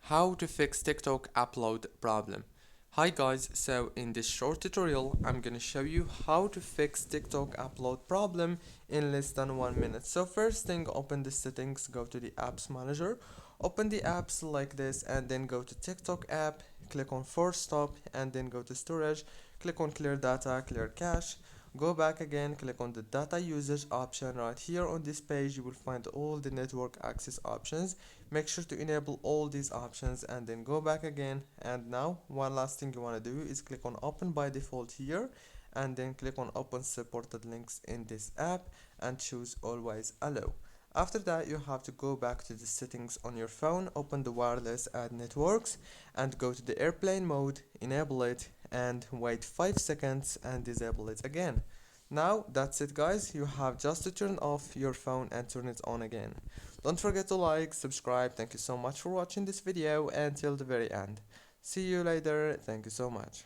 How to fix TikTok upload problem. Hi guys, so in this short tutorial I'm gonna show you how to fix TikTok upload problem in less than 1 minute. So first thing, open the settings, go to the apps manager, open the apps like this, and then go to TikTok app, click on force stop, and then go to storage, click on clear data, clear cache. Go back again, click on the data usage option. Right here on this page you will find all the network access options. Make sure to enable all these options and then go back again. And now one last thing you want to do is click on open by default here, and then click on open supported links in this app and choose always allow. After that you have to go back to the settings on your phone, open the wireless and networks, and go to the airplane mode, enable it, and wait 5 seconds and disable it again. Now that's it guys, you have just to turn off your phone and turn it on again. Don't forget to like, subscribe. Thank you so much for watching this video until the very end. See you later. Thank you so much.